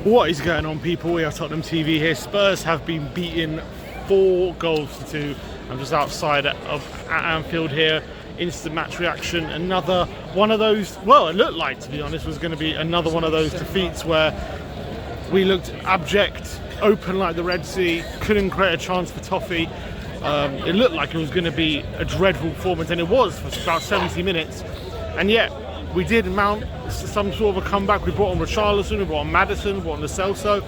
What is going on, people? We are Tottenham TV here. Spurs have been beaten 4-2. I'm just outside at Anfield here. Instant match reaction. Another one of those, well, it looked like, to be honest, was going to be another one of those defeats where we looked abject, open like the Red Sea, couldn't create a chance for Toffee. It looked like it was going to be a dreadful performance, and it was for about 70 minutes. And yet, we did mount some sort of a comeback. We brought on Richarlison, we brought on Maddison, we brought on Lo Celso,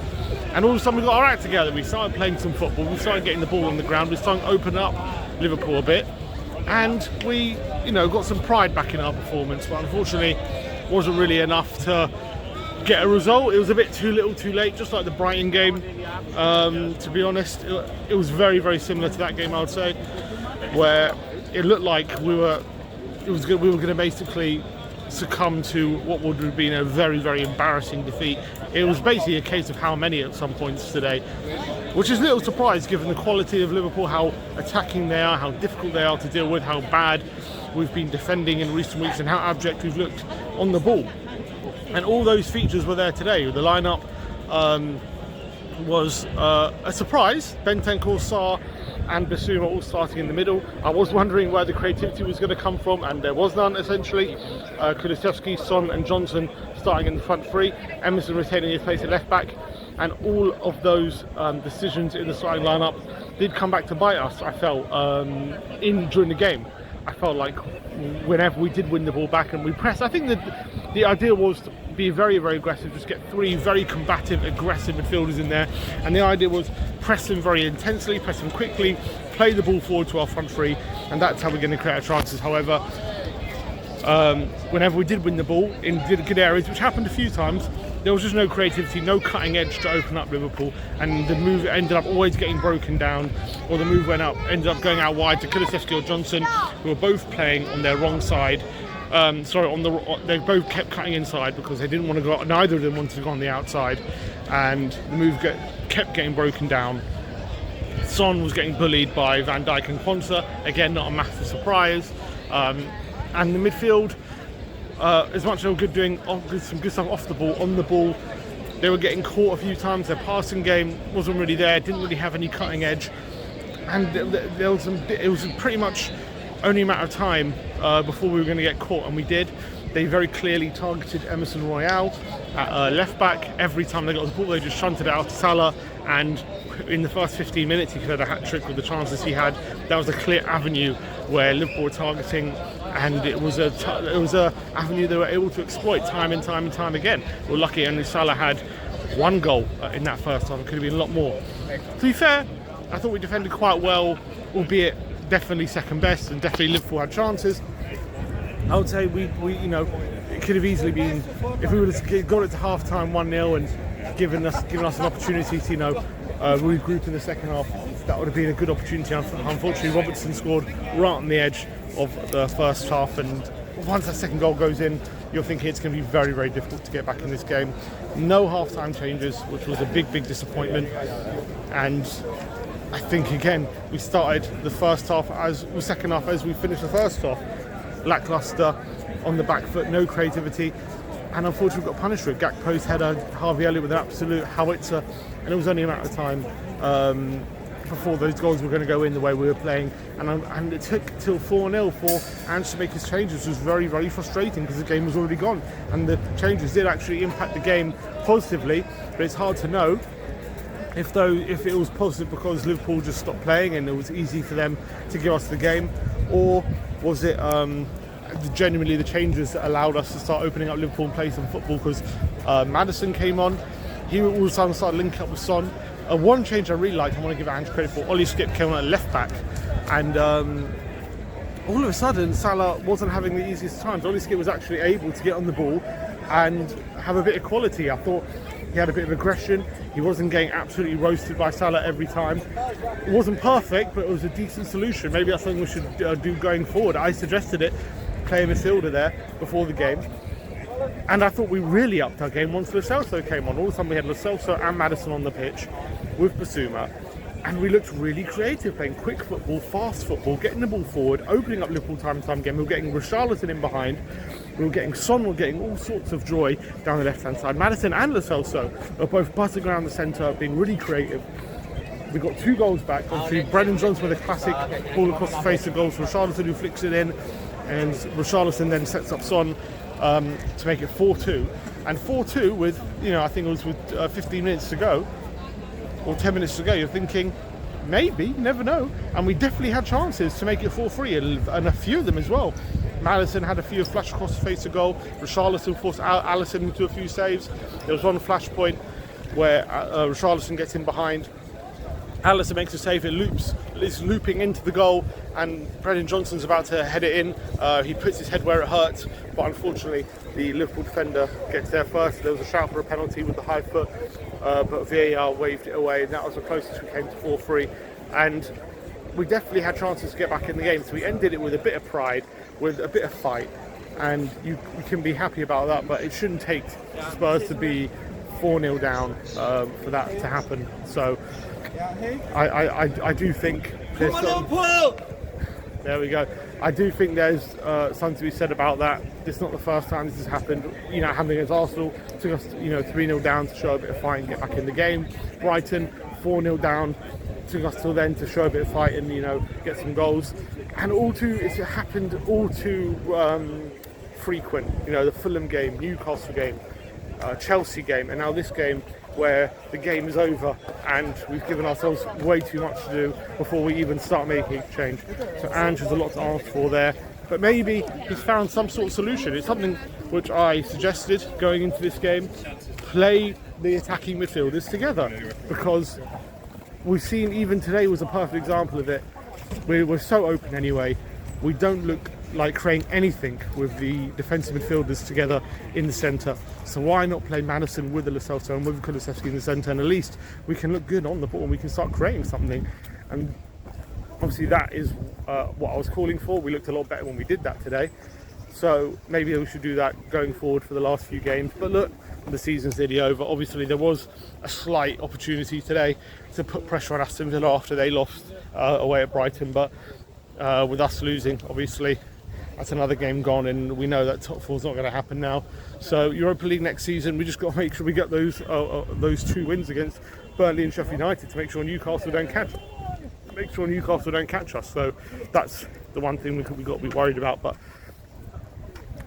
and all of a sudden we got our act together. We started playing some football, we started getting the ball on the ground, we started opening up Liverpool a bit, and we, got some pride back in our performance. But unfortunately, wasn't really enough to get a result. It was a bit too little, too late, just like the Brighton game. To be honest, it was very, very similar to that game, I would say, where it looked like we were going to basically succumb to what would have been a very, very embarrassing defeat. It was basically a case of how many at some points today, which is a little surprise given the quality of Liverpool, how attacking they are, how difficult they are to deal with, how bad we've been defending in recent weeks, and how abject we've looked on the ball. And all those features were there today. The lineup was a surprise. Bentancur, Sarr and Bissouma all starting in the middle. I was wondering where the creativity was going to come from, and there was none essentially. Kulusevski, Son and Johnson starting in the front three, Emerson retaining his place at left back, and all of those decisions in the starting lineup did come back to bite us, I felt, during the game. I felt like whenever we did win the ball back and we pressed, I think that the idea was to be very, very aggressive, just get three very combative, aggressive midfielders in there, and the idea was press them very intensely, press them quickly, play the ball forward to our front three, and that's how we're going to create our chances. However, whenever we did win the ball in good areas, which happened a few times, there was just no creativity, no cutting edge to open up Liverpool, and the move ended up always getting broken down, or the move ended up going out wide to Kulusevski or Johnson, who were both playing on their wrong side. They both kept cutting inside because they didn't want to go. Neither of them wanted to go on the outside, and the move kept getting broken down. Son was getting bullied by Van Dijk and Quansah. Again, not a massive surprise. And the midfield, as much as they were good doing some good stuff off the ball, on the ball, they were getting caught a few times. Their passing game wasn't really there, didn't really have any cutting edge, and it was pretty much only a matter of time before we were going to get caught, and we did. They very clearly targeted Emerson Royale at left back. Every time they got the ball, they just shunted it out to Salah, and in the first 15 minutes he could have a hat-trick with the chances he had. That was a clear avenue where Liverpool were targeting, and it was a avenue they were able to exploit time and time again. We're lucky only Salah had one goal in that first half. It could have been a lot more. To be fair, I thought we defended quite well, albeit definitely second best, and definitely Liverpool had chances. I would say we it could have easily been, if we would have got it to half time 1-0 and given us an opportunity to regroup in the second half, that would have been a good opportunity. Unfortunately, Robertson scored right on the edge of the first half, and once that second goal goes in, you're thinking it's going to be very, very difficult to get back in this game. No half-time changes, which was a big disappointment, and I think again we started the second half as we finished the first half, lacklustre, on the back foot, no creativity, and unfortunately we got punished for it. Gakpo's header, Harvey Elliott with an absolute howitzer, and it was only a matter of time before those goals were going to go in the way we were playing, and it took till 4-0 for Ange to make his changes, which was very, very frustrating because the game was already gone, and the changes did actually impact the game positively, but it's hard to know if it was positive because Liverpool just stopped playing and it was easy for them to give us the game, or was it genuinely the changes that allowed us to start opening up Liverpool and play some football, because Maddison came on, he all of a sudden started linking up with Son. One change I really liked, I want to give Ange credit for, Ollie Skip came on at left back, and all of a sudden Salah wasn't having the easiest times. Ollie Skip was actually able to get on the ball and have a bit of quality. I thought he had a bit of aggression. He wasn't getting absolutely roasted by Salah every time. It wasn't perfect, but it was a decent solution. Maybe that's something we should do going forward. I suggested it, play a midfielder there before the game. And I thought we really upped our game once Lo Celso came on. All of a sudden we had Lo Celso and Maddison on the pitch with Bissouma. And we looked really creative, playing quick football, fast football, getting the ball forward, opening up Liverpool time and time again. We were getting Richarlison in behind. We were getting Son, we were getting all sorts of joy down the left-hand side. Maddison and Lo Celso are both buzzing around the centre, being really creative. We got 2 goals back. Obviously, Brennan Johnson with a classic ball across the face of goals for Richarlison, who flicks it in, and Richarlison then sets up Son to make it 4-2. And 4-2 with, I think it was with 15 minutes to go, or 10 minutes to go. You're thinking, maybe, never know. And we definitely had chances to make it 4-3, and a few of them as well. Maddison had a few flash across the face of goal. Richarlison forced Alisson into a few saves. There was one flash point where Richarlison gets in behind. Alisson makes a save, it's looping into the goal, and Brennan Johnson's about to head it in. He puts his head where it hurts, but unfortunately the Liverpool defender gets there first. There was a shout for a penalty with the high foot, but VAR waved it away, and that was the closest we came to 4-3. And we definitely had chances to get back in the game, so we ended it with a bit of pride, with a bit of fight, and you can be happy about that, but it shouldn't take Spurs to be 4-0 down for that to happen. So I do think there's there we go. I do think there's something to be said about that. It's not the first time this has happened. Happening against Arsenal, took us 3-0 down to show a bit of fight and get back in the game. Brighton 4-0 down, took us till then to show a bit of fight and get some goals. And it happened all too frequent. The Fulham game, Newcastle game, Chelsea game, and now this game, where the game is over and we've given ourselves way too much to do before we even start making a change. So Ange has a lot to ask for there, but maybe he's found some sort of solution. It's something which I suggested going into this game: play the attacking midfielders together, because we've seen even today was a perfect example of it. We're so open anyway. We don't look like creating anything with the defensive midfielders together in the centre. So why not play Maddison with the Lo Celso and with Kulusevski in the centre, and at least we can look good on the ball and we can start creating something. And obviously that is what I was calling for. We looked a lot better when we did that today. So maybe we should do that going forward for the last few games. But look, the season's nearly over. Obviously there was a slight opportunity today to put pressure on Aston Villa after they lost away at Brighton, but with us losing, obviously that's another game gone, and we know that top 4 is not going to happen now. So Europa League next season, we just got to make sure we get those 2 wins against Burnley and Sheffield United to make sure Newcastle don't catch us. So that's the one thing we've got to be worried about. But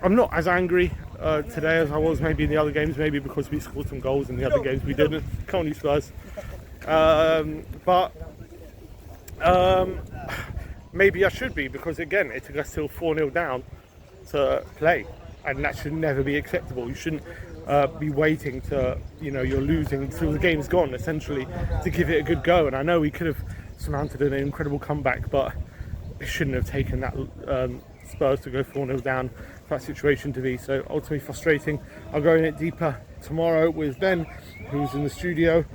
I'm not as angry today as I was maybe in the other games, maybe because we scored some goals in the other games we didn't. Come on, you Spurs. Maybe I should be, because again, it took us till 4-0 down to play, and that should never be acceptable. You shouldn't be waiting to, you're losing till the game's gone, essentially, to give it a good go. And I know we could have surmounted an incredible comeback, but it shouldn't have taken that Spurs to go 4-0 down for that situation to be. So ultimately frustrating. I'll go in it deeper tomorrow with Ben, who's in the studio.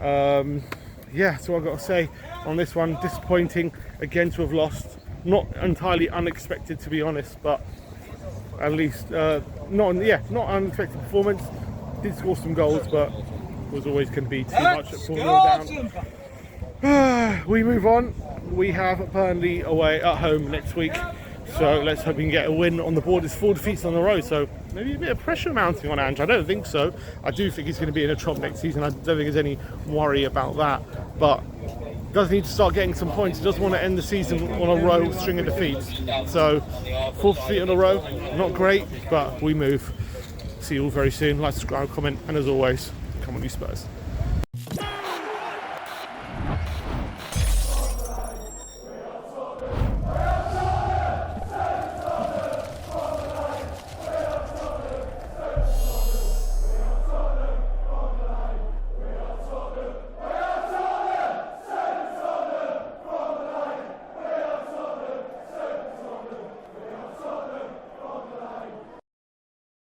So I've got to say on this one, disappointing again to have lost. Not entirely unexpected, to be honest, but at least not unexpected performance. Did score some goals, but was always going to be too much at 4-0 down. We move on. We have Burnley away at home next week, so let's hope we can get a win on the board. It's 4 defeats on the road, so maybe a bit of pressure mounting on Ange. I don't think so. I do think he's going to be in a trouble next season. I don't think there's any worry about that, but does need to start getting some points. He doesn't want to end the season on a row string of defeats. So 4th defeat in a row, not great, but we move. See you all very soon. Like, subscribe, comment, and as always, come on you Spurs.